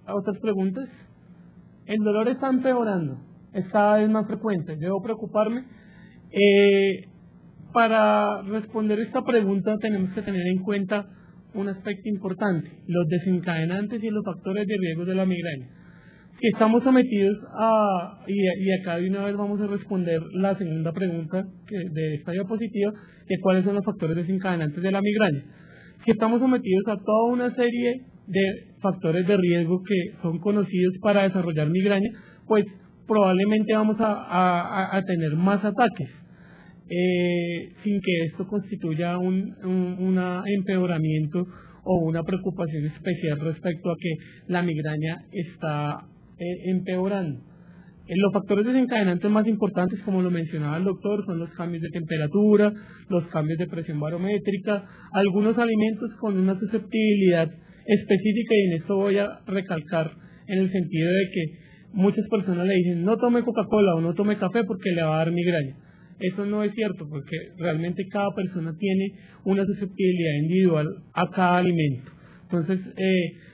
Otras preguntas. El dolor está empeorando, es cada vez más frecuente. ¿Debo preocuparme? Para responder esta pregunta tenemos que tener en cuenta un aspecto importante, los desencadenantes y los factores de riesgo de la migraña. Si estamos sometidos y acá de una vez vamos a responder la segunda pregunta de esta diapositiva, de cuáles son los factores desencadenantes de la migraña. Si estamos sometidos a toda una serie de factores de riesgo que son conocidos para desarrollar migraña, pues probablemente vamos a tener más ataques, sin que esto constituya un empeoramiento o una preocupación especial respecto a que la migraña está empeorando. Los factores desencadenantes más importantes, como lo mencionaba el doctor, son los cambios de temperatura, los cambios de presión barométrica, algunos alimentos con una susceptibilidad específica, y en esto voy a recalcar en el sentido de que muchas personas le dicen no tome Coca-Cola o no tome café porque le va a dar migraña. Eso no es cierto, porque realmente cada persona tiene una susceptibilidad individual a cada alimento. Entonces,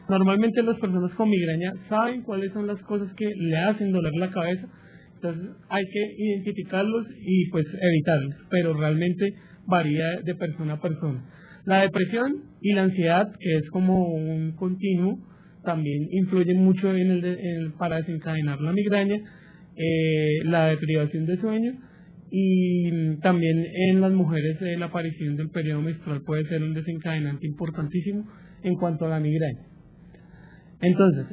normalmente las personas con migraña saben cuáles son las cosas que le hacen doler la cabeza, entonces hay que identificarlos y pues evitarlos, pero realmente varía de persona a persona. La depresión y la ansiedad, que es como un continuo, también influyen mucho para desencadenar la migraña, la deprivación de sueño, y también en las mujeres la aparición del periodo menstrual puede ser un desencadenante importantísimo en cuanto a la migraña. Entonces,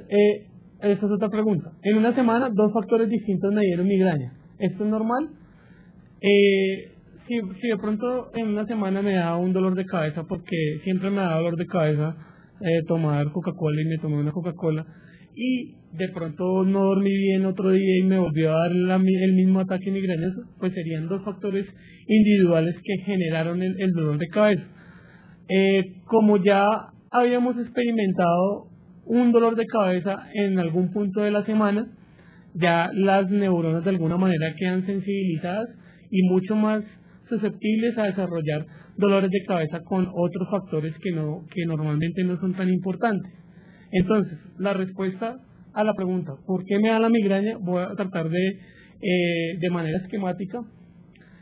esta es otra pregunta. En una semana, 2 factores distintos me dieron migraña. ¿Esto es normal? Si de pronto en una semana me da un dolor de cabeza, porque siempre me da dolor de cabeza tomar Coca-Cola y me tomé una Coca-Cola, y de pronto no dormí bien otro día y me volvió a dar el mismo ataque migrañoso, pues serían 2 factores individuales que generaron el dolor de cabeza. Como ya habíamos experimentado un dolor de cabeza en algún punto de la semana, ya las neuronas de alguna manera quedan sensibilizadas y mucho más susceptibles a desarrollar dolores de cabeza con otros factores que normalmente no son tan importantes. Entonces, la respuesta a la pregunta, ¿por qué me da la migraña? Voy a tratar de manera esquemática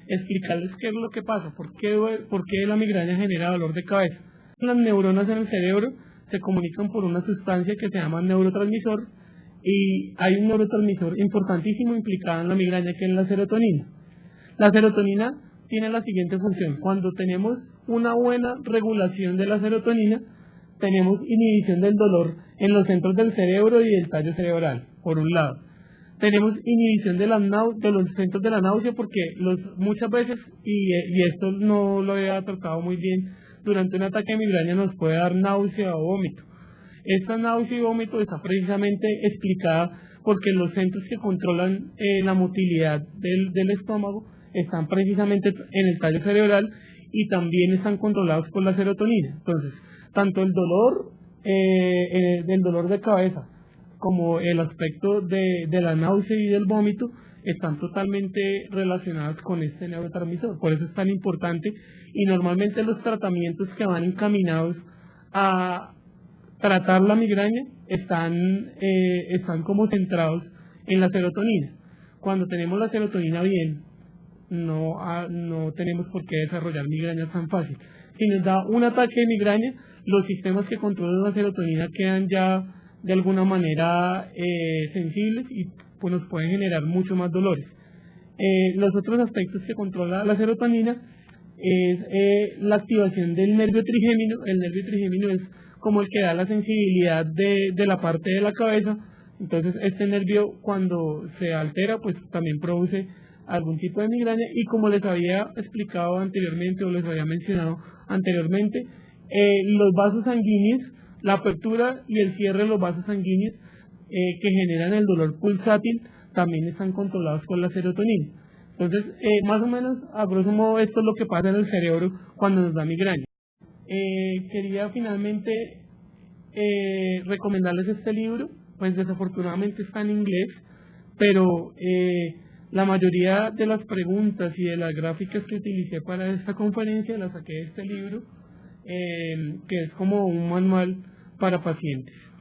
explicarles qué es lo que pasa, por qué la migraña genera dolor de cabeza. Las neuronas en el cerebro se comunican por una sustancia que se llama neurotransmisor, y hay un neurotransmisor importantísimo implicado en la migraña, que es la serotonina. La serotonina tiene la siguiente función: cuando tenemos una buena regulación de la serotonina, tenemos inhibición del dolor en los centros del cerebro y del tallo cerebral, por un lado. Tenemos inhibición de los centros de la náusea, porque muchas veces, y esto no lo había tratado muy bien, durante un ataque de migraña nos puede dar náusea o vómito. Esta náusea y vómito está precisamente explicada porque los centros que controlan la motilidad del estómago están precisamente en el tallo cerebral y también están controlados por la serotonina. Entonces, tanto el dolor de cabeza como el aspecto de la náusea y del vómito están totalmente relacionados con este neurotransmisor. Por eso es tan importante, y normalmente los tratamientos que van encaminados a tratar la migraña están como centrados en la serotonina. Cuando tenemos la serotonina bien, no tenemos por qué desarrollar migrañas tan fácil. Si nos da un ataque de migraña, los sistemas que controlan la serotonina quedan ya de alguna manera sensibles y pues nos pueden generar mucho más dolores. Los otros aspectos que controla la serotonina es la activación del nervio trigémino. El nervio trigémino es como el que da la sensibilidad de la parte de la cabeza. Entonces este nervio, cuando se altera, pues también produce algún tipo de migraña, y como les había explicado anteriormente o les había mencionado anteriormente, los vasos sanguíneos, la apertura y el cierre de los vasos sanguíneos que generan el dolor pulsátil también están controlados por la serotonina. Entonces, más o menos, a grosso modo, esto es lo que pasa en el cerebro cuando nos da migraña. Quería finalmente recomendarles este libro. Pues desafortunadamente está en inglés, pero la mayoría de las preguntas y de las gráficas que utilicé para esta conferencia las saqué de este libro, que es como un manual para pacientes.